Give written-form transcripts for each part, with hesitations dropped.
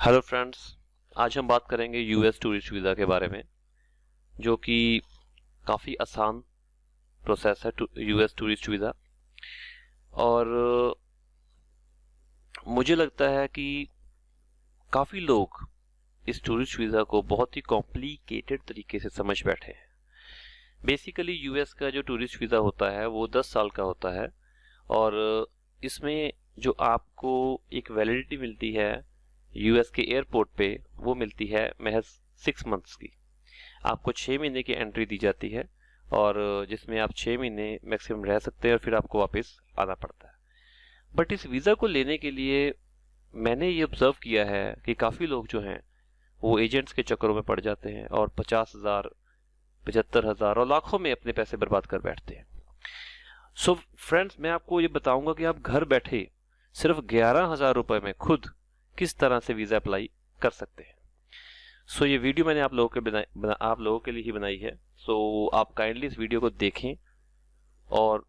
Hello friends, आज हम बात करेंगे यूएस टूरिस्ट वीज़ा के बारे में, जो कि काफ़ी आसान प्रोसेस है यूएस टूरिस्ट वीज़ा। और मुझे लगता है कि काफ़ी लोग इस टूरिस्ट वीज़ा को बहुत ही कॉम्प्लिकेटेड तरीके से समझ बैठे हैं। बेसिकली यूएस का जो टूरिस्ट वीज़ा होता है वो 10 साल का होता है, और इसमें जो आपको एक वैलिडिटी मिलती है यूएस के एयरपोर्ट पे, वो मिलती है महज 6 मंथ्स की। आपको 6 महीने की एंट्री दी जाती है, और जिसमें आप 6 महीने मैक्सिमम रह सकते हैं और फिर आपको वापस आना पड़ता है। बट इस वीज़ा को लेने के लिए मैंने ये ऑब्जर्व किया है कि काफ़ी लोग जो हैं वो एजेंट्स के चक्करों में पड़ जाते हैं और 50,000, 75,000 और लाखों में अपने पैसे बर्बाद कर बैठते हैं। सो फ्रेंड्स, मैं आपको ये बताऊंगा कि आप घर बैठे सिर्फ 11,000 रुपए में खुद किस तरह से वीज़ा अप्लाई कर सकते हैं। सो ये वीडियो मैंने आप लोगों के लिए ही बनाई है। सो आप काइंडली इस वीडियो को देखें और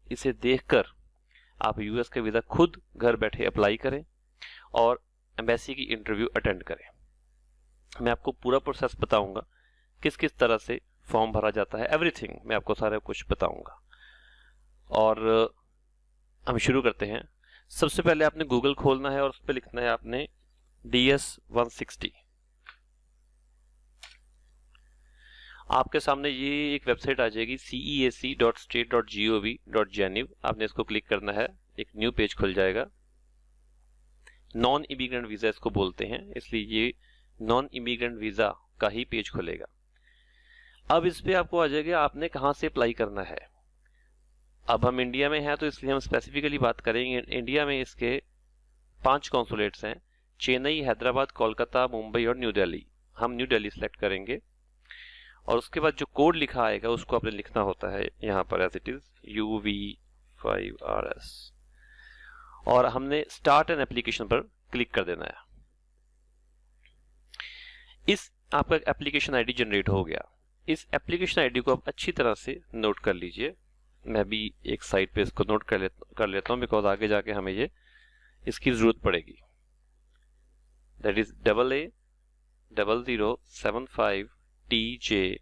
इसे देखकर आप यूएस का वीज़ा खुद घर बैठे अप्लाई करें और एम्बेसी की इंटरव्यू अटेंड करें। मैं आपको पूरा प्रोसेस बताऊंगा, किस किस तरह से फॉर्म भरा जाता है, एवरीथिंग मैं आपको सारा कुछ बताऊंगा। और हम शुरू करते हैं। सबसे पहले आपने गूगल खोलना है और उस पर लिखना है आपने DS-160। आपके सामने ये एक वेबसाइट आ जाएगी ceac.state.gov.gnu। आपने इसको क्लिक करना है, एक न्यू पेज खुल जाएगा। नॉन इमिग्रेंट वीजा इसको बोलते हैं, इसलिए ये नॉन इमिग्रेंट वीजा का ही पेज खुलेगा। अब इस पे आपको आ जाएगा आपने कहां से अप्लाई करना है। अब हम इंडिया में हैं तो इसलिए हम स्पेसिफिकली बात करेंगे। इंडिया में इसके 5 कॉन्सुलेट्स हैं: चेन्नई, हैदराबाद, कोलकाता, मुंबई और न्यू दिल्ली। हम न्यू दिल्ली सेलेक्ट करेंगे और उसके बाद जो कोड लिखा आएगा उसको आपने लिखना होता है यहाँ पर एज इट इज UV5RS, और हमने स्टार्ट एन एप्लीकेशन पर क्लिक कर देना है। इस आपका एप्लीकेशन आईडी जनरेट हो गया। इस एप्लीकेशन आईडी को आप अच्छी तरह से नोट कर लीजिए। मैं भी एक साइड पे इसको नोट कर लेता हूँ, बिकॉज आगे जाके हमें ये इसकी जरूरत पड़ेगी। That is AA0075TJ10।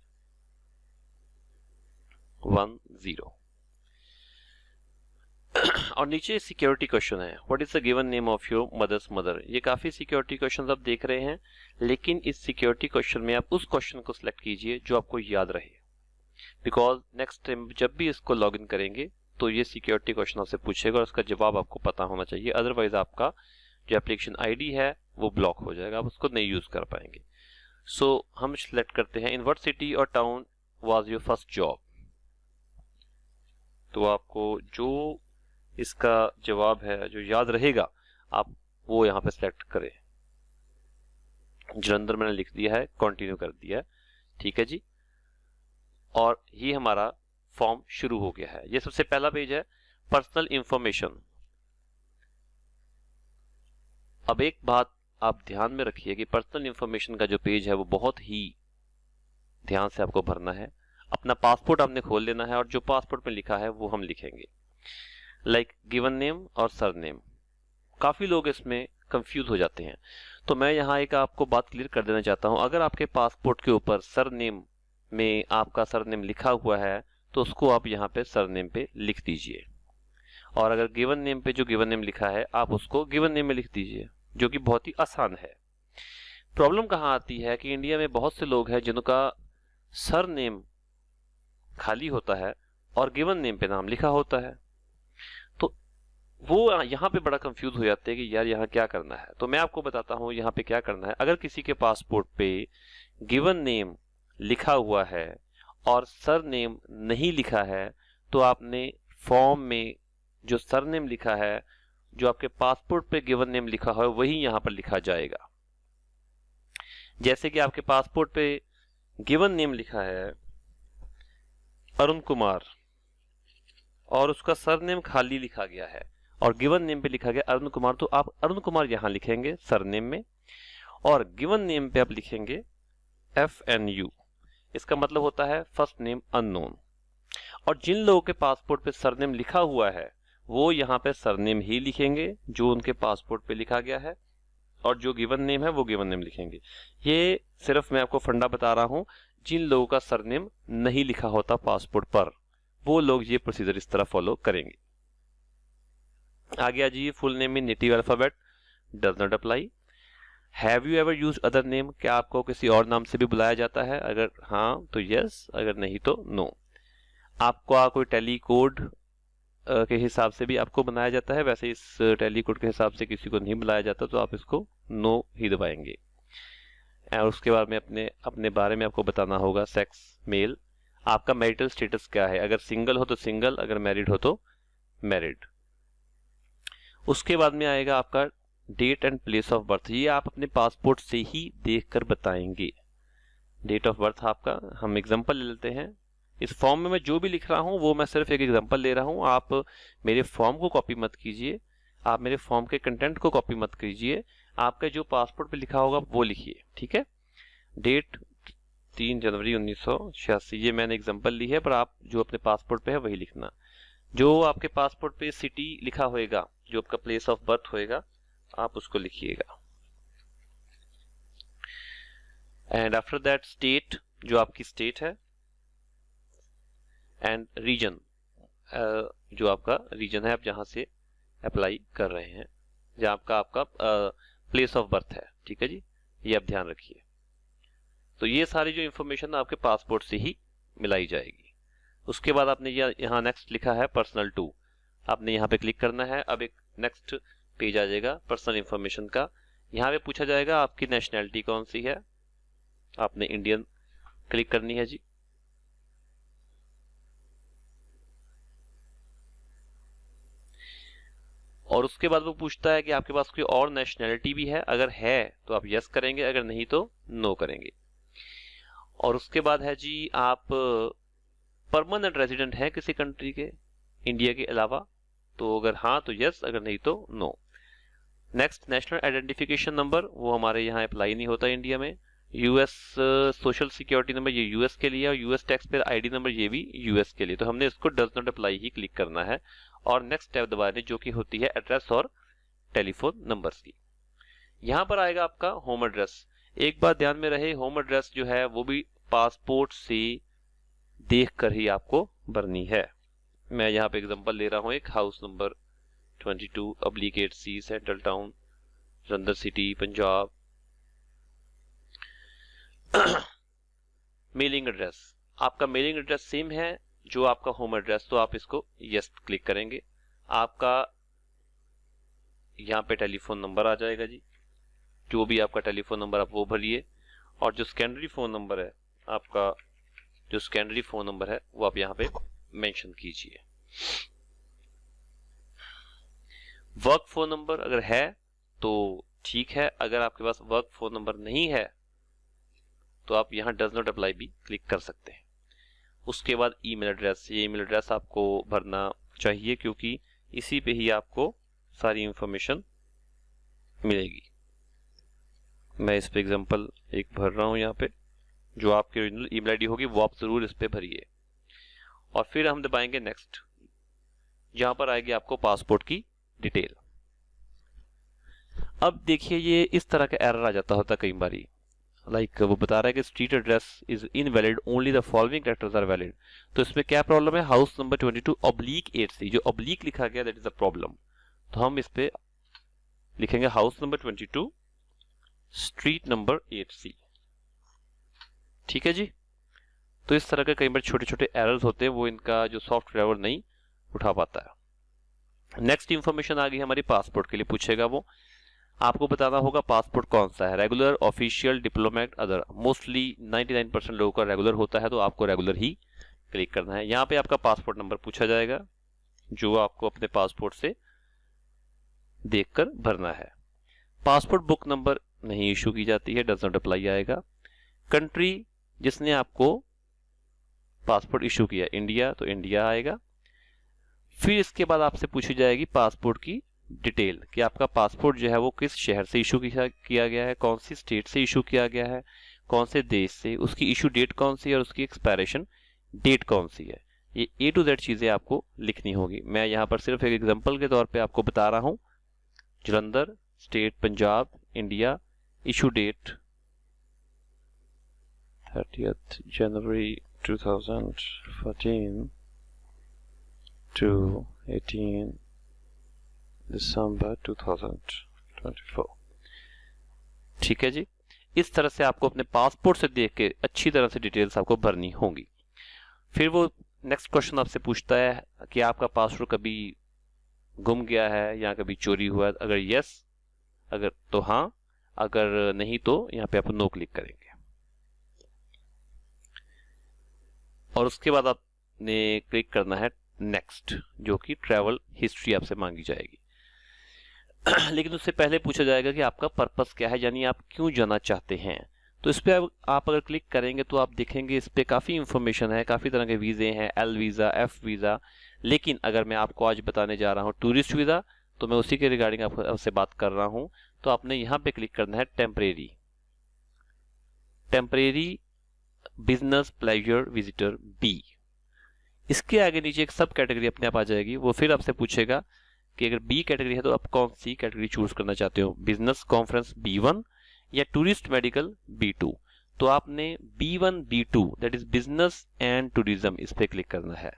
और नीचे सिक्योरिटी क्वेश्चन है, what is the given name of your mother's mother. ये काफी सिक्योरिटी क्वेश्चन आप देख रहे हैं, लेकिन इस सिक्योरिटी क्वेश्चन में आप उस क्वेश्चन को सिलेक्ट कीजिए जो आपको याद रहे, बिकॉज नेक्स्ट टाइम जब भी इसको लॉग इन करेंगे तो ये सिक्योरिटी क्वेश्चन आपसे पूछेगा और उसका जवाब आपको पता होना चाहिए। अदरवाइज आपका जो एप्लीकेशन आईडी है वो ब्लॉक हो जाएगा, आप उसको नहीं यूज कर पाएंगे। सो हम सिलेक्ट करते हैं इन व्हाट सिटी और town was your first job. तो आपको जो इसका जवाब है जो याद रहेगा आप वो यहाँ पे सिलेक्ट करें। जलंधर मैंने लिख दिया है, कंटिन्यू कर दिया है, ठीक है जी। और ये हमारा फॉर्म शुरू हो गया है। ये सबसे पहला पेज है, पर्सनल इंफॉर्मेशन। अब एक बात आप ध्यान में रखिए कि पर्सनल इंफॉर्मेशन का जो पेज है वो बहुत ही ध्यान से आपको भरना है। अपना पासपोर्ट आपने खोल लेना है और जो पासपोर्ट में लिखा है वो हम लिखेंगे, लाइक गिवन नेम और सरनेम। काफी लोग इसमें कंफ्यूज हो जाते हैं, तो मैं यहाँ एक आपको बात क्लियर कर देना चाहता हूँ। अगर आपके पासपोर्ट के ऊपर सरनेम में आपका सरनेम लिखा हुआ है तो उसको आप यहाँ पे सरनेम पे लिख दीजिए, और अगर गिवन नेम पे जो गिवन नेम लिखा है आप उसको गिवन नेम में लिख दीजिए, जो कि बहुत ही आसान है। प्रॉब्लम कहाँ आती है कि इंडिया में बहुत से लोग हैं जिनका सरनेम खाली होता है और गिवन नेम पे नाम लिखा होता है, तो वो यहाँ पे बड़ा कंफ्यूज हो जाते हैं कि यार यहाँ क्या करना है। तो मैं आपको बताता हूँ यहाँ पे क्या करना है। अगर किसी के पासपोर्ट पे गिवन नेम लिखा हुआ है और सरनेम नहीं लिखा है, तो आपने फॉर्म में जो सरनेम लिखा है, जो आपके पासपोर्ट पे गिवन नेम लिखा है, वही यहाँ पर लिखा जाएगा। जैसे कि आपके पासपोर्ट पे गिवन नेम लिखा है अरुण कुमार और उसका सरनेम खाली लिखा गया है और गिवन नेम पे लिखा गया अरुण कुमार, तो आप अरुण कुमार यहाँ लिखेंगे सरनेम में, और गिवन नेम पे आप लिखेंगे FNU। इसका मतलब होता है फर्स्ट नेम अननोन। और जिन लोगों के पासपोर्ट पे सरनेम लिखा हुआ है वो यहाँ पे सरनेम ही लिखेंगे जो उनके पासपोर्ट पे लिखा गया है, और जो गिवन नेम है वो गिवन नेम लिखेंगे। ये सिर्फ मैं आपको फंडा बता रहा हूँ, जिन लोगों का सरनेम नहीं लिखा होता पासपोर्ट पर वो लोग ये प्रोसीजर इस तरह फॉलो करेंगे। आगे आ जाइए, full name in native alphabet does not apply. Have you ever use other name, क्या आपको किसी और नाम से भी बुलाया जाता है? अगर हाँ तो यस, अगर नहीं तो नो। आपको कोई टेली कोड के हिसाब से भी आपको बनाया जाता है, वैसे इस टेली कोड के हिसाब से किसी को नहीं बुलाया जाता, तो आप इसको नो ही दबाएंगे। और उसके बाद में अपने बारे में आपको बताना होगा। Sex mail. आपका मैरिटल स्टेटस क्या है? अगर सिंगल हो तो सिंगल, अगर मैरिड हो तो मैरिड। उसके बाद में आएगा आपका date and place of birth. ये आप अपने पासपोर्ट से ही देखकर बताएंगे। डेट ऑफ बर्थ आपका, हम एग्जांपल ले लेते हैं। इस फॉर्म में मैं जो भी लिख रहा हूं वो मैं सिर्फ एक एग्जांपल ले रहा हूं, आप मेरे फॉर्म को कॉपी मत कीजिए, आप मेरे फॉर्म के कंटेंट को कॉपी मत कीजिए, आपका जो पासपोर्ट पे लिखा होगा वो लिखिए, ठीक है। डेट 3 जनवरी 1986, ये मैंने एग्जांपल ली है, पर आप जो अपने पासपोर्ट पे है वही लिखना। जो आपके पासपोर्ट पे सिटी लिखा होएगा, जो आपका प्लेस ऑफ बर्थ होएगा, आप उसको लिखिएगा। एंड आफ्टर दैट स्टेट, जो आपकी स्टेट है, एंड रीजन, जो आपका रीजन है, आप जहां से अप्लाई कर रहे हैं, जहां आपका प्लेस ऑफ बर्थ है, ठीक है जी, ये आप ध्यान रखिए। तो ये सारी जो इंफॉर्मेशन आपके पासपोर्ट से ही मिलाई जाएगी। उसके बाद आपने यहाँ नेक्स्ट लिखा है पर्सनल 2, आपने यहाँ पे क्लिक करना है। अब एक नेक्स्ट पेज आ जाएगा पर्सनल इंफॉर्मेशन का। यहाँ पे पूछा जाएगा आपकी नेशनैलिटी कौन सी है, आपने इंडियन क्लिक करनी है जी। और उसके बाद वो पूछता है कि आपके पास कोई और नेशनैलिटी भी है, अगर है तो आप यस करेंगे, अगर नहीं तो नो करेंगे। और उसके बाद है जी, आप परमानेंट रेजिडेंट हैं किसी कंट्री के, इंडिया के अलावा, तो अगर हाँ तो यस, अगर नहीं तो no. Next, national identification number, वो हमारे यहाँ अप्लाई नहीं होता इंडिया में। यूएस सोशल सिक्योरिटी नंबर, ये यूएस के लिए, और US tax payer ID number, ये भी यूएस के लिए, तो हमने इसको डज नॉट अप्लाई ही क्लिक करना है। और नेक्स्ट टैब दबाने, जो कि होती है एड्रेस और टेलीफोन नंबर्स की। यहाँ पर आएगा आपका होम एड्रेस। एक बात ध्यान में रहे, होम एड्रेस जो है वो भी पासपोर्ट से देख कर ही आपको भरनी है। मैं यहाँ पे एग्जांपल ले रहा हूँ, एक house number 22/8C, central town, Jalandhar city, Punjab. Mailing address, आपका मेलिंग एड्रेस सेम है जो आपका होम एड्रेस, तो आप इसको यस क्लिक करेंगे। आपका यहाँ पे टेलीफोन नंबर आ जाएगा जी, जो भी आपका टेलीफोन नंबर आप वो भरिए। और जो सेकेंडरी फोन नंबर है, आपका जो सेकेंडरी फोन नंबर है वो आप यहाँ पे मेंशन कीजिए। वर्क फोन नंबर अगर है तो ठीक है, अगर आपके पास वर्क फोन नंबर नहीं है तो आप यहाँ डज नॉट अप्लाई भी क्लिक कर सकते हैं। उसके बाद ईमेल एड्रेस, ये ईमेल एड्रेस आपको भरना चाहिए क्योंकि इसी पे ही आपको सारी इंफॉर्मेशन मिलेगी। मैं इस पे एग्जांपल एक भर रहा हूँ यहाँ पे, जो आपकी ओरिजिनल ईमेल आईडी होगी वो आप जरूर इस पे भरिए। और फिर हम दबाएंगे नेक्स्ट, जहां पर आएगी आपको पासपोर्ट की डिटेल। अब देखिए, ये इस तरह का एरर आ जाता होता कई बारी, लाइक वो बता रहा है कि street address is invalid, only the following characters are valid. तो इसमें क्या प्रॉब्लम है? हाउस नंबर 22/8C, जो ऑब्लिक लिखा गया दैट इज अ प्रॉब्लम। तो हम इस पे लिखेंगे house number 22 street number 8C, ठीक है जी। तो इस तरह के कई बार छोटे छोटे एरर्स होते हैं, वो इनका जो सॉफ्टवेयर वो नहीं उठा पाता है। नेक्स्ट इंफॉर्मेशन आ गई हमारी पासपोर्ट के लिए, पूछेगा वो आपको बताना होगा पासपोर्ट कौन सा है, regular, official, diplomat, other. Mostly 99% लोगों का रेगुलर होता है, तो आपको रेगुलर ही क्लिक करना है। यहाँ पे आपका पासपोर्ट नंबर पूछा जाएगा, जो आपको अपने पासपोर्ट से देखकर भरना है। पासपोर्ट बुक नंबर नहीं इशू की जाती है, डज नॉट अप्लाई आएगा। कंट्री जिसने आपको पासपोर्ट इशू किया, इंडिया, तो इंडिया आएगा। फिर इसके बाद आपसे पूछी जाएगी पासपोर्ट की डिटेल, कि आपका पासपोर्ट जो है वो किस शहर से इशू किया गया है, कौन सी स्टेट से इशू किया गया है, कौन से देश से, उसकी इशू डेट कौन सी है और उसकी एक्सपायरेशन डेट कौन सी है। ये A to Z चीजें आपको लिखनी होगी। मैं यहाँ पर सिर्फ एक एग्जांपल के तौर पे आपको बता रहा हूँ। Jalandhar, state Punjab, India, issue date 30th January 2014 to 18 December 2024। ठीक है जी। इस तरह से आपको अपने पासपोर्ट से देख के अच्छी तरह से डिटेल्स आपको भरनी होंगी। फिर वो नेक्स्ट क्वेश्चन आपसे पूछता है कि आपका पासपोर्ट कभी गुम गया है या कभी चोरी हुआ है। अगर यस, अगर तो हाँ, अगर नहीं तो यहाँ पे आप नो क्लिक करेंगे। और उसके बाद आपने क्लिक करना है नेक्स्ट, जो कि ट्रैवल हिस्ट्री आपसे मांगी जाएगी। लेकिन उससे पहले पूछा जाएगा कि आपका पर्पस क्या है, यानी आप क्यों जाना चाहते हैं। तो इस पे आप अगर क्लिक करेंगे तो आप देखेंगे इस पे काफ़ी इंफॉर्मेशन है, काफ़ी तरह के वीज़े हैं, एल वीज़ा, एफ वीज़ा। लेकिन अगर मैं आपको आज बताने जा रहा हूँ टूरिस्ट वीज़ा, तो मैं उसी के रिगार्डिंग आपसे बात कर रहा हूँ। तो आपने यहाँ पे क्लिक करना है temporary business pleasure visitor B. इसके आगे नीचे एक सब कैटेगरी अपने आप आ जाएगी। वो फिर आपसे पूछेगा कि अगर बी कैटेगरी है तो आप कौन सी कैटेगरी चूज करना चाहते हो, बिजनेस कॉन्फ्रेंस B1 या टूरिस्ट मेडिकल B2। तो आपने B1 B2 that is business and tourism, इस पे क्लिक करना है।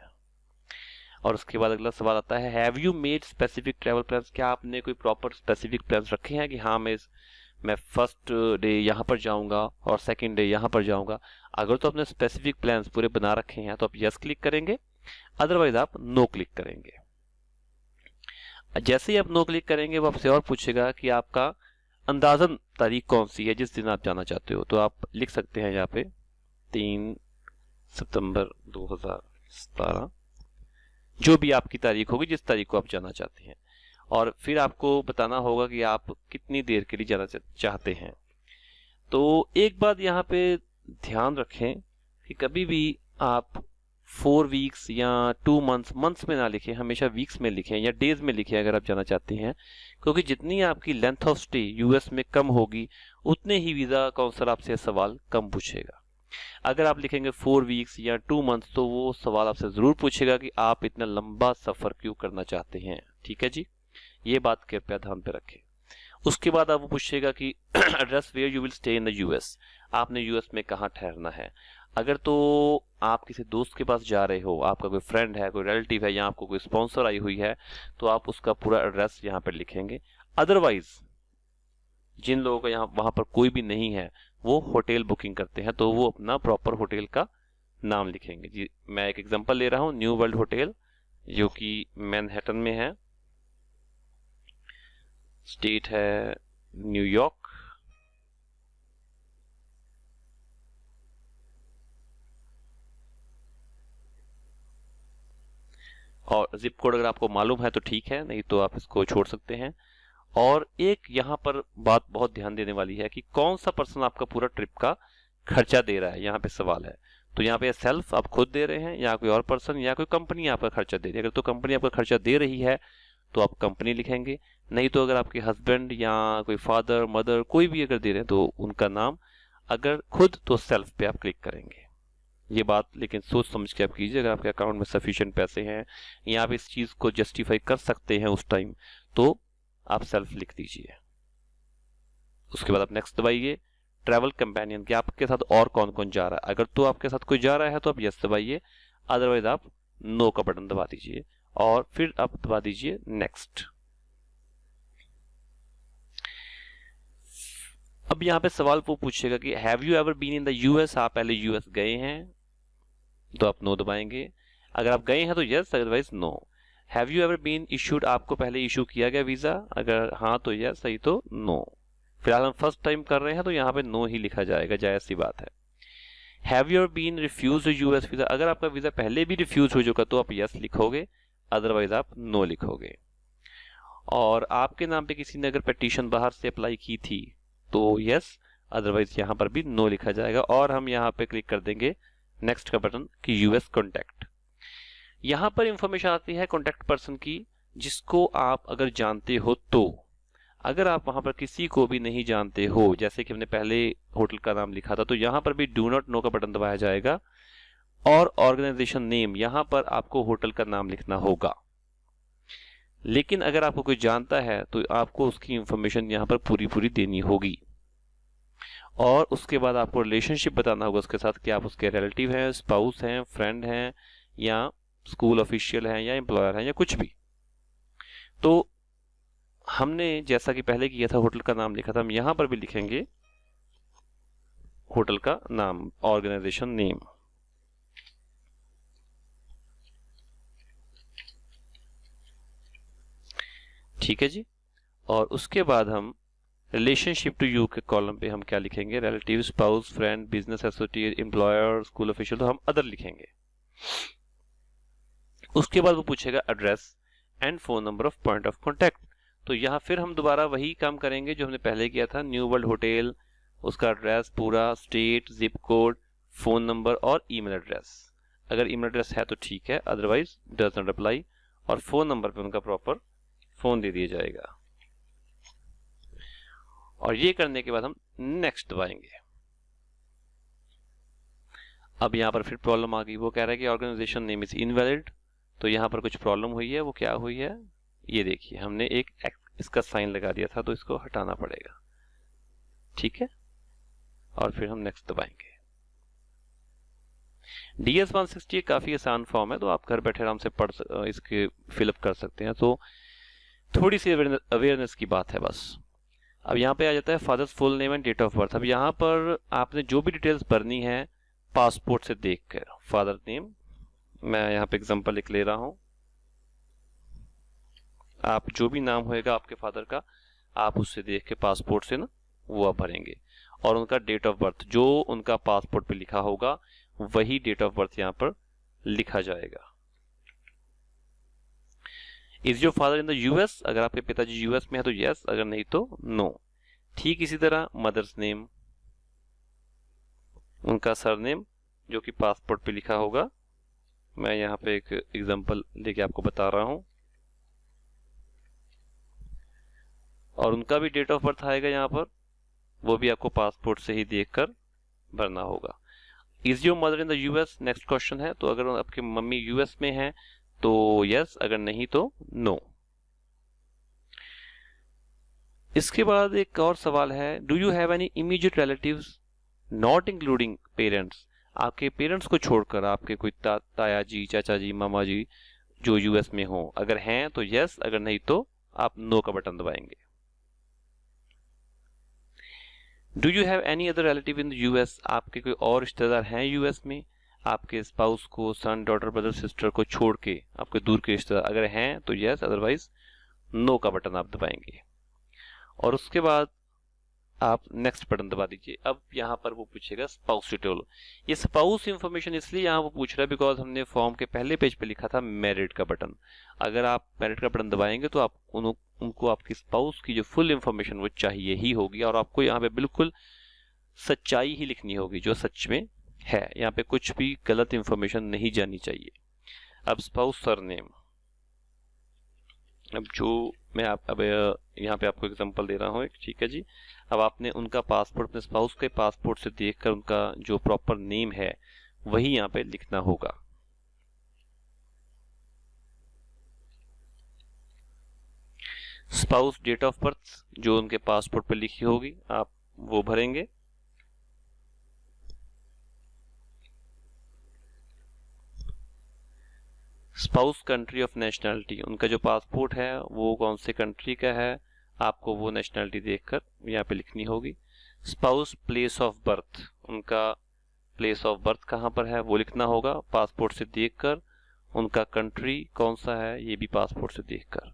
और उसके बाद अगला सवाल आता है, have you made specific travel plans. क्या आपने कोई प्रॉपर स्पेसिफिक प्लान्स रखे हैं कि हाँ मैं फर्स्ट डे यहाँ पर जाऊंगा और सेकंड डे यहाँ पर जाऊंगा। अगर तो आपने स्पेसिफिक प्लान्स पूरे बना रखे हैं तो आप यस क्लिक करेंगे, अदरवाइज आप नो क्लिक करेंगे। जैसे ही आप नो क्लिक करेंगे वो आपसे और पूछेगा कि आपका अंदाजन तारीख कौन सी है जिस दिन आप जाना चाहते हो। तो आप लिख सकते हैं यहाँ पे 3 सितंबर 2017, जो भी आपकी तारीख होगी, जिस तारीख को आप जाना चाहते हैं। और फिर आपको बताना होगा कि आप कितनी देर के लिए जाना चाहते हैं। तो एक बात यहाँ पे ध्यान रखें कि कभी भी आप 4 वीक्स या 2 मंथ्स में ना लिखें, हमेशा वीक्स में लिखें या डेज में लिखें अगर आप जाना चाहते हैं। क्योंकि जितनी आपकी लेंथ ऑफ स्टे यूएस में कम होगी, उतने ही वीज़ा काउंसलर आपसे सवाल कम पूछेगा। अगर आप लिखेंगे 4 वीक्स या 2 मंथ्स तो वो सवाल आपसे ज़रूर पूछेगा कि आप इतना लंबा सफ़र क्यों करना चाहते हैं। ठीक है जी, ये बात कृपया ध्यान पे रखें। उसके बाद आपको पूछेगा कि address where you will stay in the US, आपने यूएस में कहाँ ठहरना है। अगर तो आप किसी दोस्त के पास जा रहे हो, आपका कोई फ्रेंड है, कोई रिलेटिव है या आपको कोई स्पॉन्सर आई हुई है, तो आप उसका पूरा एड्रेस यहाँ पर लिखेंगे। अदरवाइज जिन लोगों का यहाँ वहाँ पर कोई भी नहीं है, वो होटल बुकिंग करते हैं, तो वो अपना प्रॉपर होटल का नाम लिखेंगे। जी, मैं एक एग्जांपल ले रहा हूँ, न्यू वर्ल्ड होटल जो कि मैनहट्टन में है, स्टेट है न्यूयॉर्क, और जिप कोड अगर आपको मालूम है तो ठीक है, नहीं तो आप इसको छोड़ सकते हैं। और एक यहाँ पर बात बहुत ध्यान देने वाली है कि कौन सा पर्सन आपका पूरा ट्रिप का खर्चा दे रहा है, यहाँ पे सवाल है। तो यहाँ पे सेल्फ आप खुद दे रहे हैं या कोई और पर्सन या कोई कंपनी आपका खर्चा दे रही है। अगर तो कंपनी आपका खर्चा दे रही है तो आप कंपनी लिखेंगे, नहीं तो अगर आपके हस्बैंड या कोई फादर मदर कोई भी अगर दे रहे हैं तो उनका नाम, अगर खुद तो सेल्फ पे आप क्लिक करेंगे। ये बात लेकिन सोच समझ के आप कीजिए। अगर आपके अकाउंट में सफिशिएंट पैसे हैं या आप इस चीज़ को जस्टिफाई कर सकते हैं उस टाइम, तो आप सेल्फ लिख दीजिए। उसके बाद आप नेक्स्ट दबाइए। ट्रैवल कंपेनियन, कि आपके साथ और कौन कौन जा रहा है। अगर तो आपके साथ कोई जा रहा है तो आप यस दबाइए, अदरवाइज आप नो का बटन दबा दीजिए और फिर आप दबा दीजिए नेक्स्ट। अब यहाँ पे सवाल वो पूछेगा कि have you ever been in the US, आप पहले यूएस गए हैं, तो आप नो दबाएंगे। अगर आप गए हैं तो yes, otherwise no. Have you ever been issued, आपको पहले इशू किया गया वीजा, अगर हाँ तो यस, सही तो नो। फिलहाल हम फर्स्ट टाइम कर रहे हैं तो यहाँ पे नो ही लिखा जाएगा, जायज सी बात है। Have you ever been refuse US visa, अगर आपका वीजा पहले भी रिफ्यूज हो चुका तो आप यस लिखोगे, अदरवाइज आप नो लिखोगे। और आपके नाम पे किसी ने अगर पिटीशन बाहर से अप्लाई की थी तो यस, अदरवाइज यहाँ पर भी नो लिखा जाएगा। और हम यहाँ पे क्लिक कर देंगे नेक्स्ट का बटन कि यूएस कॉन्टैक्ट। यहाँ पर इंफॉर्मेशन आती है कॉन्टैक्ट पर्सन की, जिसको आप अगर जानते हो तो। अगर आप वहां पर किसी को भी नहीं जानते हो, जैसे कि हमने पहले होटल का नाम लिखा था, तो यहाँ पर भी डू नॉट नो का बटन दबाया जाएगा और ऑर्गेनाइजेशन नेम, यहाँ पर आपको होटल का नाम लिखना होगा। लेकिन अगर आपको कोई जानता है तो आपको उसकी इंफॉर्मेशन यहाँ पर पूरी पूरी देनी होगी, और उसके बाद आपको रिलेशनशिप बताना होगा उसके साथ कि आप उसके रिलेटिव हैं, स्पाउस हैं, फ्रेंड हैं, या स्कूल ऑफिशियल हैं, या एम्प्लॉयर हैं, या कुछ भी। तो हमने जैसा कि पहले किया था, होटल का नाम लिखा था, हम यहां पर भी लिखेंगे होटल का नाम, ऑर्गेनाइजेशन नेम। ठीक है जी। और उसके बाद हम रिलेशनशिप टू यू के कॉलम पे हम क्या लिखेंगे, relative, spouse, friend, business associate, employer, school official, तो हम अदर लिखेंगे। उसके बाद वो पूछेगा address and phone number of point of contact. तो यहाँ फिर हम दोबारा वही काम करेंगे जो हमने पहले किया था, न्यू वर्ल्ड होटल, उसका एड्रेस पूरा, state, zip code, phone number और ईमेल एड्रेस। अगर ईमेल एड्रेस है तो ठीक है, अदरवाइज डज नॉट अप्लाई, और फोन नंबर पे उनका प्रॉपर फोन दे दिया जाएगा। और ये करने के बाद हम नेक्स्ट दबाएंगे। अब यहाँ पर फिर प्रॉब्लम आ गई, वो कह रहा है कि ऑर्गेनाइजेशन नेम इज इनवैलिड। तो यहाँ पर कुछ प्रॉब्लम हुई है, वो क्या हुई है, ये देखिए, हमने एक इसका साइन लगा दिया था, तो इसको हटाना पड़ेगा। ठीक है, और फिर हम नेक्स्ट दबाएंगे। DS 160 काफी आसान फॉर्म है, तो आप घर बैठे आराम से इसके फिलअप कर सकते हैं। तो थोड़ी सी अवेयरनेस की बात है बस। अब यहाँ पे आ जाता है father's full name and date of birth. अब यहाँ पर आपने जो भी डिटेल्स भरनी है पासपोर्ट से देखकर, फादर नेम, मैं यहाँ पे एग्जांपल लिख ले रहा हूं, आप जो भी नाम होएगा आपके फादर का, आप उससे देख के पासपोर्ट से ना वो आप भरेंगे। और उनका डेट ऑफ बर्थ जो उनका पासपोर्ट पे लिखा होगा वही डेट ऑफ बर्थ यहाँ पर लिखा जाएगा। Is your father in the US, अगर आपके पिताजी यूएस में है तो यस, अगर नहीं तो नो। ठीक इसी तरह मदर्स नेम, उनका सरनेम जो कि पासपोर्ट पे लिखा होगा, मैं यहाँ पे एक एग्जांपल लेके आपको बता रहा हूं, और उनका भी डेट ऑफ बर्थ आएगा यहाँ पर, वो भी आपको पासपोर्ट से ही देखकर भरना होगा। Is your mother in the US, next question है, तो अगर आपकी मम्मी यूएस में है तो यस, अगर नहीं तो नो। इसके बाद एक और सवाल है, do you have any immediate relatives not including parents, आपके पेरेंट्स को छोड़कर आपके कोई ताया जी, चाचा जी, मामा जी जो यूएस में हो, अगर हैं तो यस, अगर नहीं तो आप नो का बटन दबाएंगे। Do you have any other relative in the US, आपके कोई और रिश्तेदार हैं यूएस में, आपके स्पाउस को, सन, डॉटर, ब्रदर, सिस्टर को छोड़ के आपके दूर के रिश्तेदार अगर हैं तो यस, अदरवाइज नो का बटन आप दबाएंगे। और उसके बाद आप नेक्स्ट बटन दबा दीजिए। अब यहाँ पर वो पूछेगा स्पाउस डिटेल। ये स्पाउस इंफॉर्मेशन इसलिए यहाँ वो पूछ रहा है बिकॉज हमने फॉर्म के पहले पेज पे लिखा था मैरिड का बटन। अगर आप मैरिड का बटन दबाएंगे तो आप उनको आपकी स्पाउस की जो फुल इंफॉर्मेशन वो चाहिए ही होगी, और आपको यहाँ पे बिल्कुल सच्चाई ही लिखनी होगी जो सच में है। यहाँ पे कुछ भी गलत इंफॉर्मेशन नहीं जानी चाहिए। अब स्पाउस सरनेम, अब जो मैं अब यहाँ पे आपको एग्जांपल दे रहा हूँ एक, ठीक है जी। अब आपने उनका पासपोर्ट, अपने स्पाउस के पासपोर्ट से देखकर उनका जो प्रॉपर नेम है वही यहाँ पे लिखना होगा। स्पाउस डेट ऑफ बर्थ जो उनके पासपोर्ट पे लिखी होगी आप वो भरेंगे। स्पाउस कंट्री ऑफ नेशनैलिटी, उनका जो पासपोर्ट है वो कौन से कंट्री का है, आपको वो नेशनैलिटी देखकर यहाँ पे लिखनी होगी। स्पाउस प्लेस ऑफ बर्थ, उनका प्लेस ऑफ बर्थ कहाँ पर है वो लिखना होगा पासपोर्ट से देखकर। उनका कंट्री कौन सा है ये भी पासपोर्ट से देखकर।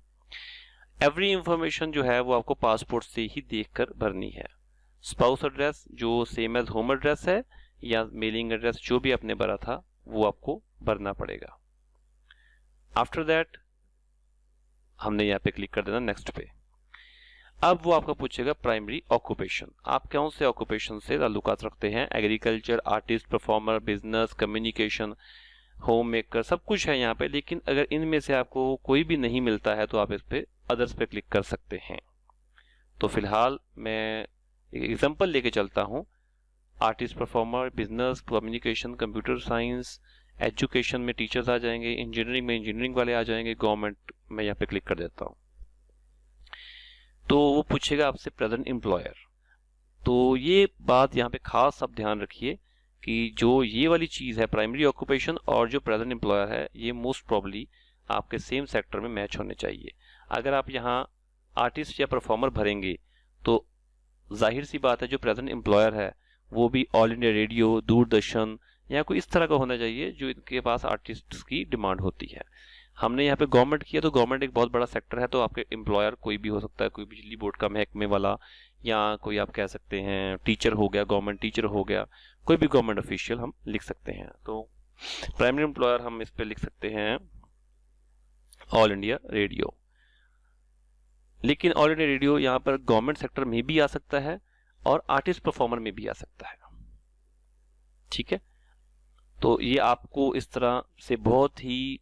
एवरी इंफॉर्मेशन जो है वो आपको पासपोर्ट से ही देखकर भरनी है। स्पाउस एड्रेस जो सेम एज होम एड्रेस है या मेलिंग एड्रेस जो भी आपने भरा था वो आपको भरना पड़ेगा। आफ्टर दैट हमने यहाँ पे क्लिक कर देना नेक्स्ट पे। अब वो आपका पूछेगा प्राइमरी ऑक्यूपेशन, आप कौन से ऑक्यूपेशन से ताल्लुकात रखते हैं। Agriculture, artist, performer, business, communication, home maker, सब कुछ है यहाँ पे। लेकिन अगर इनमें से आपको कोई भी नहीं मिलता है तो आप इस पे अदर्स पे क्लिक कर सकते हैं। तो फिलहाल मैं एक एग्जांपल लेके चलता हूँ। Artist, performer, business, communication, computer science, education में टीचर्स आ जाएंगे, इंजीनियरिंग में इंजीनियरिंग वाले आ जाएंगे, गवर्नमेंट में यहाँ पे क्लिक कर देता हूँ तो वो पूछेगा आपसे प्रेजेंट एम्प्लॉयर। तो ये बात यहाँ पे खास आप ध्यान रखिए कि जो ये वाली चीज़ है प्राइमरी ऑक्यूपेशन और जो प्रेजेंट एम्प्लॉयर है ये मोस्ट प्रॉब्ली आपके सेम सेक्टर में मैच होने चाहिए। अगर आप यहाँ आर्टिस्ट या परफॉर्मर भरेंगे तो जाहिर सी बात है जो प्रेजेंट एम्प्लॉयर है वो भी ऑल इंडिया रेडियो, दूरदर्शन या कोई इस तरह का होना चाहिए जो इनके पास आर्टिस्ट की डिमांड होती है। हमने यहाँ पे गवर्नमेंट किया तो गवर्नमेंट एक बहुत बड़ा सेक्टर है, तो आपके एम्प्लॉयर कोई भी हो सकता है, कोई बिजली बोर्ड का महकमे वाला या कोई आप कह सकते हैं टीचर हो गया, गवर्नमेंट टीचर हो गया, कोई भी गवर्नमेंट ऑफिशियल हम लिख सकते हैं। तो प्राइमरी एम्प्लॉयर हम इस पे लिख सकते हैं ऑल इंडिया रेडियो। लेकिन ऑल इंडिया रेडियो यहाँ पर गवर्नमेंट सेक्टर में भी आ सकता है और आर्टिस्ट परफॉर्मर में भी आ सकता है, ठीक है। तो ये आपको इस तरह से बहुत ही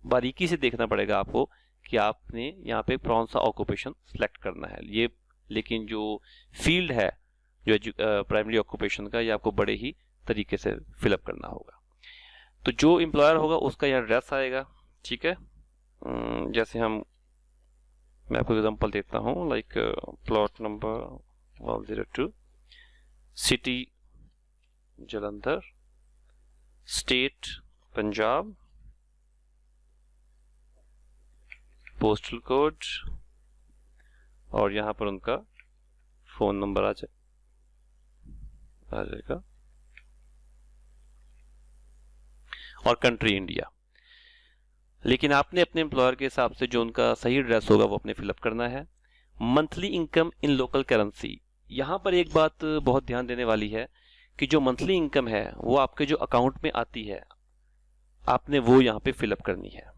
बारीकी से देखना पड़ेगा आपको कि आपने यहाँ पे कौन सा ऑक्यूपेशन सिलेक्ट करना है ये। लेकिन जो फील्ड है जो प्राइमरी ऑक्यूपेशन का, ये आपको बड़े ही तरीके से फिलअप करना होगा। तो जो एम्प्लॉयर होगा उसका यहाँ एड्रेस आएगा, ठीक है। जैसे मैं आपको एग्जांपल देता हूँ, like plot number 102, city Jalandhar, state Punjab, postal code और यहाँ पर उनका फोन नंबर आ जाएगा और कंट्री इंडिया। लेकिन आपने अपने एम्प्लॉयर के हिसाब से जो उनका सही एड्रेस होगा वो अपने फिलअप करना है। Monthly income in local currency, यहाँ पर एक बात बहुत ध्यान देने वाली है कि जो मंथली इनकम है वो आपके जो अकाउंट में आती है आपने वो यहाँ पे फिलअप करनी है,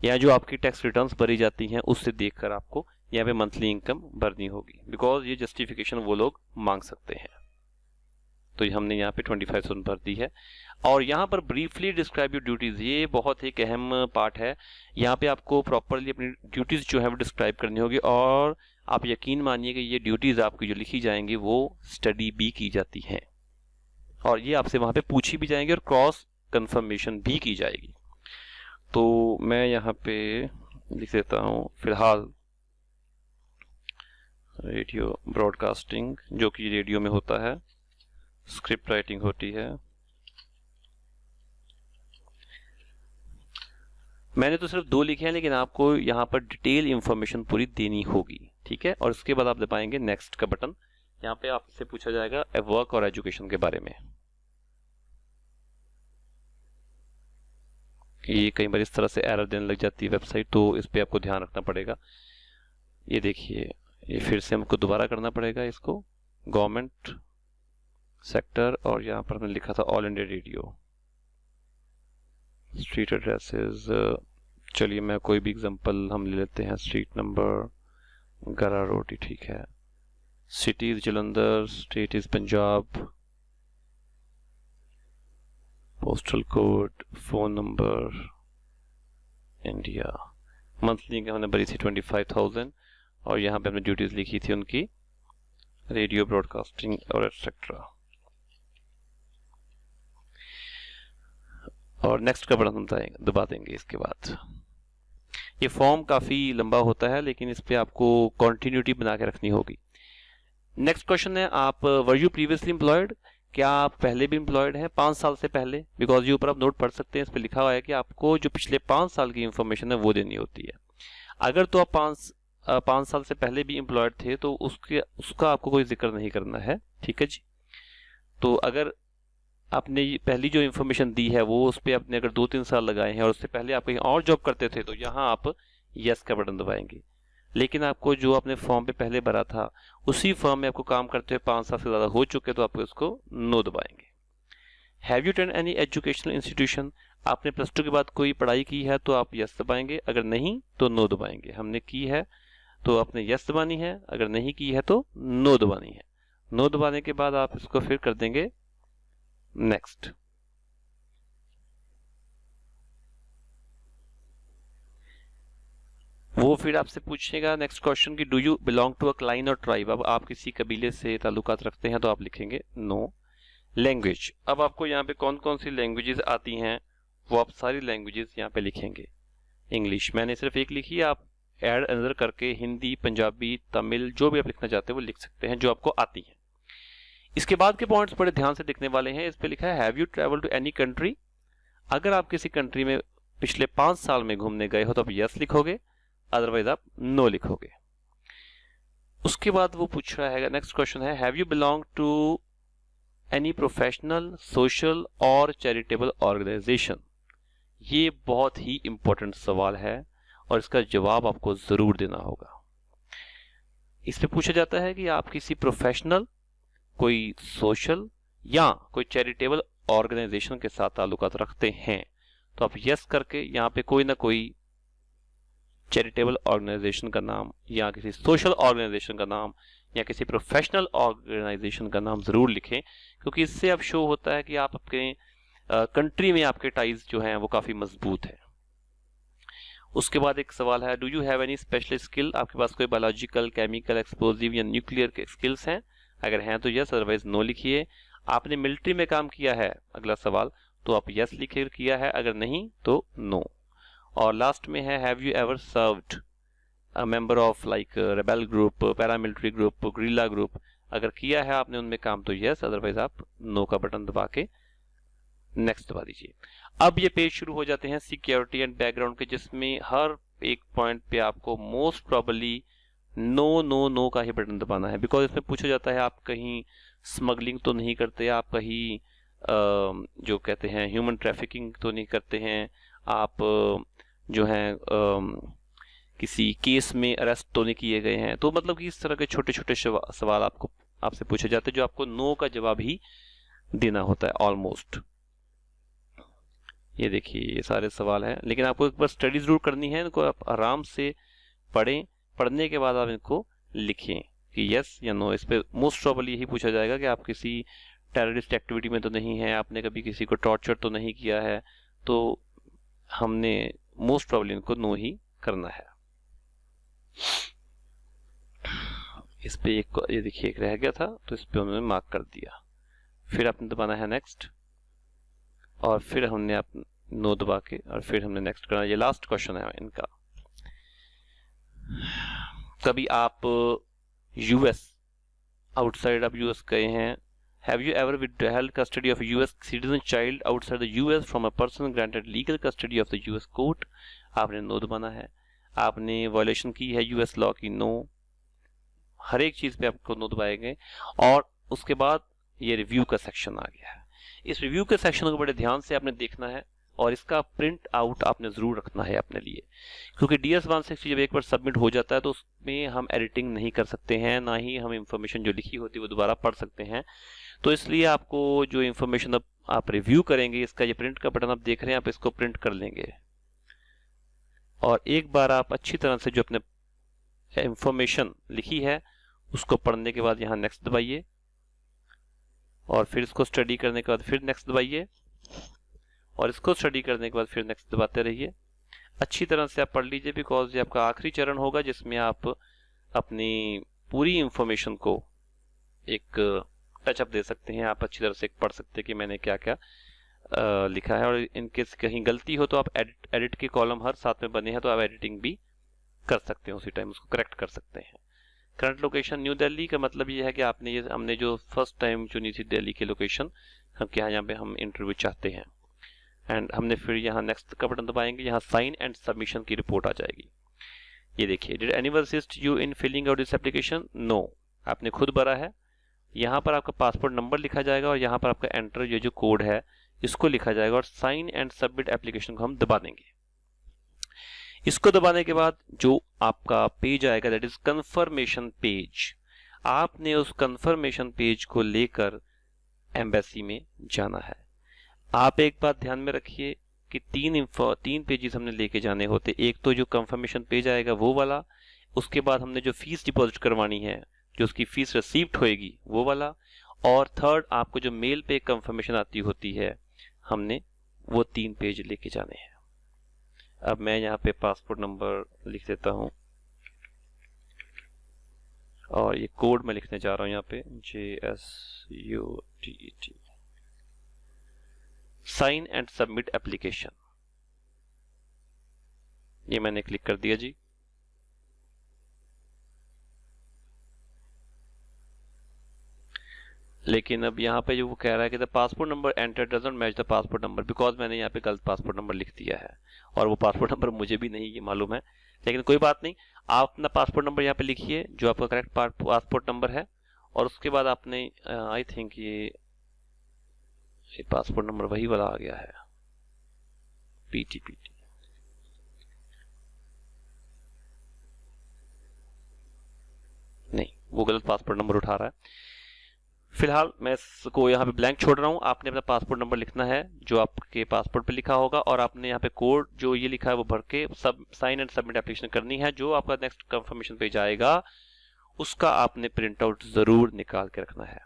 या जो आपकी टैक्स रिटर्न्स भरी जाती हैं उससे देखकर आपको यहाँ पे मंथली इनकम भरनी होगी, बिकॉज ये जस्टिफिकेशन वो लोग मांग सकते हैं। तो हमने यहाँ पे 25,000 भर दी है। और यहाँ पर ब्रीफली डिस्क्राइब योर ड्यूटीज, ये बहुत एक अहम पार्ट है। यहाँ पे आपको प्रॉपरली अपनी ड्यूटीज जो है वो डिस्क्राइब करनी होगी और आप यकीन मानिए कि ये ड्यूटीज आपकी जो लिखी जाएंगी वो स्टडी भी की जाती हैं और ये आपसे वहां पे पूछी भी जाएंगी और क्रॉस कंफर्मेशन भी की जाएगी। तो मैं यहाँ पे लिख देता हूँ फिलहाल रेडियो ब्रॉडकास्टिंग, जो कि रेडियो में होता है, स्क्रिप्ट राइटिंग होती है। मैंने तो सिर्फ 2 लिखे हैं लेकिन आपको यहाँ पर डिटेल इंफॉर्मेशन पूरी देनी होगी, ठीक है। और उसके बाद आप दबाएंगे नेक्स्ट का बटन। यहाँ पे आपसे पूछा जाएगा वर्क और एजुकेशन के बारे में। ये कई बार इस तरह से एरर देने लग जाती है वेबसाइट, तो इस पे आपको ध्यान रखना पड़ेगा। ये देखिए, ये फिर से हमको दोबारा करना पड़ेगा इसको, गवर्नमेंट सेक्टर, और यहाँ पर हमने लिखा था all India radio, street addresses. चलिए मैं कोई भी एग्जांपल हम ले लेते हैं, स्ट्रीट नंबर गरा रोड, ठीक है। City is Jalandhar, state is Punjab, postal code, phone number India. Monthly income हमने भरी थी 25,000 और यहाँ पे हमने ड्यूटीज लिखी थी उनकी रेडियो ब्रॉडकास्टिंग और एटसेट्रा। और नेक्स्ट का बटन हम दबा देंगे। इसके बाद ये फॉर्म काफी लंबा होता है लेकिन इस पे आपको कंटिन्यूटी बना के रखनी होगी। नेक्स्ट क्वेश्चन है, आप वर यू प्रीवियसली एम्प्लॉयड, क्या आप पहले भी एम्प्लॉयड हैं 5 साल से पहले? बिकॉज ये ऊपर आप नोट पढ़ सकते हैं, इस पे लिखा हुआ है कि आपको जो पिछले 5 साल की इंफॉर्मेशन है वो देनी होती है। अगर तो आप 5 साल से पहले भी एम्प्लॉयड थे तो उसका आपको कोई जिक्र नहीं करना है, ठीक है जी। तो अगर आपने पहली जो इन्फॉर्मेशन दी है वो उस पर आपने अगर 2-3 साल लगाए हैं और उससे पहले आप कहीं और जॉब करते थे तो यहाँ आप यस का बटन दबाएंगे। लेकिन आपको जो आपने फॉर्म पे पहले भरा था उसी फॉर्म में आपको काम करते हुए 5 साल से ज़्यादा हो चुके तो आप इसको नो दबाएंगे। Have you attend any educational institution, आपने +2 के बाद कोई पढ़ाई की है तो आप यस दबाएंगे, अगर नहीं तो नो दबाएंगे। हमने की है तो आपने यस दबानी है, अगर नहीं की है तो नो दबानी है। नो दबाने के बाद आप इसको फिर कर देंगे नेक्स्ट। वो फिर आपसे पूछेगा नेक्स्ट क्वेश्चन कि do you belong to a clan और ट्राइब। अब आप किसी कबीले से ताल्लुकात रखते हैं तो आप लिखेंगे नो। लैंग्वेज, अब आपको यहाँ पे कौन कौन सी लैंग्वेजेस आती हैं वो आप सारी लैंग्वेजेस यहाँ पे लिखेंगे। इंग्लिश मैंने सिर्फ एक लिखी है, आप ऐड अनदर करके हिंदी, पंजाबी, तमिल, जो भी आप लिखना चाहते हैं वो लिख सकते हैं जो आपको आती हैं। इसके बाद के पॉइंट्स बड़े ध्यान से दिखने वाले हैं। इस पे लिखा है have you travel to any country. अगर आप किसी कंट्री में पिछले 5 साल में घूमने गए हो तो आप यस लिखोगे, अदरवाइज आप नो लिखोगे। उसके बाद वो पूछ रहा है, नेक्स्ट क्वेश्चन है have you belong to any professional, social और चैरिटेबल ऑर्गेनाइजेशन। ये बहुत ही इंपॉर्टेंट सवाल है और इसका जवाब आपको जरूर देना होगा। इस पे पूछा जाता है कि आप किसी प्रोफेशनल, कोई सोशल या कोई चैरिटेबल ऑर्गेनाइजेशन के साथ ताल्लुकात रखते हैं तो आप यस करके यहाँ पे कोई ना कोई चैरिटेबल ऑर्गेनाइजेशन का नाम या किसी सोशल ऑर्गेनाइजेशन का नाम या किसी प्रोफेशनल ऑर्गेनाइजेशन का नाम जरूर लिखें, क्योंकि इससे अब शो होता है कि आप अपने कंट्री में आपके टाइज जो हैं वो काफी मजबूत है। उसके बाद एक सवाल है do you have any special skill. आपके पास कोई बायोलॉजिकल, केमिकल, एक्सप्लोजिव या न्यूक्लियर के स्किल्स हैं। अगर हैं तो यस, अदरवाइज नो लिखिए। आपने मिलिट्री में काम किया है, अगला सवाल, तो आप यस लिखे किया है, अगर नहीं तो नो। और लास्ट में है have you ever served a member of like rebel group, paramilitary group, guerrilla group. अगर किया है आपने उनमें काम तो यस, अदरवाइज आप नो का बटन दबा के नेक्स्ट दबा दीजिए। अब ये पेज शुरू हो जाते हैं सिक्योरिटी एंड बैकग्राउंड के, जिसमें हर एक पॉइंट पे आपको most probably no no no का ही बटन दबाना है, बिकॉज इसमें पूछा जाता है आप कहीं स्मगलिंग तो नहीं करते, आप कहीं जो कहते हैं ह्यूमन ट्रैफिकिंग तो नहीं करते हैं, आप जो है किसी केस में अरेस्ट तो नहीं किए गए हैं। तो मतलब कि इस तरह के छोटे छोटे सवाल आपसे पूछे जाते हैं जो आपको नो का जवाब ही देना होता है ऑलमोस्ट। ये देखिए ये सारे सवाल हैं, लेकिन आपको एक बार स्टडी जरूर करनी है, इनको आप आराम से पढ़ें, पढ़ने के बाद आप इनको लिखें कि यस या नो। इस पे मोस्ट प्रोबेबली यही पूछा जाएगा कि आप किसी टेररिस्ट एक्टिविटी में तो नहीं है, आपने कभी किसी को टॉर्चर तो नहीं किया है, तो हमने मोस्ट प्रोबेबली इनको नो ही करना है। इस पे एक ये देखिए एक रह गया था तो इस पे उन्होंने मार्क कर दिया। फिर आपने दबाना है नेक्स्ट और फिर हमने आप नो दबा के और फिर हमने नेक्स्ट करना। ये लास्ट क्वेश्चन है इनका। कभी आप यूएस, आउटसाइड आप यूएस गए हैं, have you ever withheld custody of a US citizen child outside the US from a person granted legal custody of the US court। आपने नो दबाना है। आपने वायलेशन की है यूएस लॉ की, नो। हर एक चीज पे आपको नो दबाएंगे। और उसके बाद ये रिव्यू का सेक्शन आ गया है। इस रिव्यू के सेक्शन को बड़े ध्यान से आपने देखना है और इसका प्रिंट आउट आपने जरूर रखना है अपने लिए, क्योंकि DS-160 जब एक बार सबमिट हो जाता है तो उसमें हम एडिटिंग नहीं कर सकते हैं, ना ही हम इंफॉर्मेशन जो लिखी होती है वो दोबारा पढ़ सकते हैं। तो इसलिए आपको जो इंफॉर्मेशन अब आप रिव्यू करेंगे, इसका ये प्रिंट का बटन आप देख रहे हैं, आप इसको प्रिंट कर लेंगे और एक बार आप अच्छी तरह से जो अपने इंफॉर्मेशन लिखी है उसको पढ़ने के बाद यहाँ नेक्स्ट दबाइए और फिर इसको स्टडी करने के बाद फिर नेक्स्ट दबाइए और इसको स्टडी करने के बाद फिर नेक्स्ट दबाते रहिए। अच्छी तरह से आप पढ़ लीजिए, बिकॉज ये आपका आखिरी चरण होगा जिसमें आप अपनी पूरी इंफॉर्मेशन को एक टचअप दे सकते हैं। आप अच्छी तरह से पढ़ सकते हैं कि मैंने क्या क्या लिखा है, और इनकेस कहीं गलती हो तो आप एडिट के कॉलम हर साथ में बने हैं तो आप एडिटिंग भी कर सकते हैं, उसी टाइम उसको करेक्ट कर सकते हैं। करंट लोकेशन न्यू दिल्ली का मतलब ये है कि हमने जो फर्स्ट टाइम चुनी थी दिल्ली की लोकेशन, हम क्या यहाँ पे हम इंटरव्यू चाहते हैं, एंड हमने फिर यहाँ नेक्स्ट का बटन दबाएंगे, यहाँ साइन एंड सबमिशन की रिपोर्ट आ जाएगी। ये देखिए, did anyone assist you in filling out this application, no, आपने खुद भरा है। यहाँ पर आपका पासपोर्ट नंबर लिखा जाएगा और यहाँ पर आपका एंटर ये जो कोड है इसको लिखा जाएगा और साइन एंड सबमिट एप्लीकेशन को हम दबा देंगे। इसको दबाने के बाद जो आपका पेज आएगा दैट इज कंफर्मेशन पेज, आपने उस कंफर्मेशन पेज को लेकर एम्बेसी में जाना है। आप एक बात ध्यान में रखिए कि तीन पेजेस हमने लेके जाने होते। एक तो जो कंफर्मेशन पेज आएगा वो वाला, उसके बाद हमने जो फीस डिपॉजिट करवानी है, जो उसकी फीस रिसीव्ड होएगी वो वाला, और थर्ड आपको जो मेल पे कंफर्मेशन आती होती है, हमने वो 3 पेज लेके जाने हैं। अब मैं यहाँ पे पासपोर्ट नंबर लिख देता हूँ और ये कोड मैं लिखने जा रहा हूँ यहाँ पे JSUTT। Sign and submit application, ये मैंने क्लिक कर दिया जी। लेकिन अब यहाँ पे जो वो कह रहा है कि the passport number enter doesn't match the passport number, because मैंने यहाँ पे गलत पासपोर्ट नंबर लिख दिया है और वो पासपोर्ट नंबर मुझे भी नहीं ये मालूम है, लेकिन कोई बात नहीं। आप अपना पासपोर्ट नंबर यहाँ पे लिखिए जो आपका करेक्ट पासपोर्ट नंबर है, और उसके बाद आपने आई थिंक ये पासपोर्ट नंबर वही वाला आ गया है, पीटी नहीं, वो गलत पासपोर्ट नंबर उठा रहा है। फिलहाल मैं इसको यहाँ पे ब्लैंक छोड़ रहा हूँ। आपने अपना पासपोर्ट नंबर लिखना है जो आपके पासपोर्ट पे लिखा होगा, और आपने यहाँ पे कोड जो ये लिखा है वो भर के सब साइन एंड सबमिट एप्लीकेशन करनी है। जो आपका नेक्स्ट कंफर्मेशन पेज आएगा उसका आपने प्रिंट आउट जरूर निकाल के रखना है।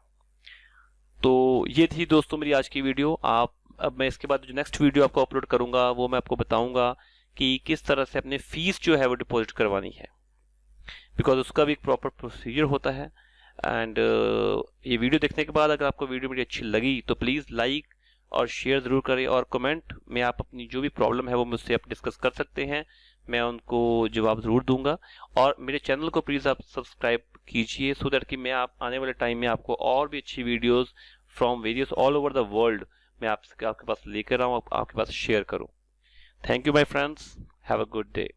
तो ये थी दोस्तों मेरी आज की वीडियो। अब मैं इसके बाद जो नेक्स्ट वीडियो आपको अपलोड करूंगा वो मैं आपको बताऊंगा कि किस तरह से अपने फीस जो है वो डिपॉजिट करवानी है, बिकॉज उसका भी एक प्रॉपर प्रोसीजर होता है। एंड ये वीडियो देखने के बाद अगर आपको वीडियो मेरी अच्छी लगी तो प्लीज़ लाइक और शेयर ज़रूर करें, और कमेंट में आप अपनी जो भी प्रॉब्लम है वो मुझसे आप डिस्कस कर सकते हैं, मैं उनको जवाब ज़रूर दूंगा। और मेरे चैनल को प्लीज़ आप सब्सक्राइब कीजिए सो दैट कि मैं आप आने वाले टाइम में आपको और भी अच्छी videos from various all over the world मैं आपके पास लेकर आऊँ, आपके पास शेयर करूँ। Thank you my friends, have a good day.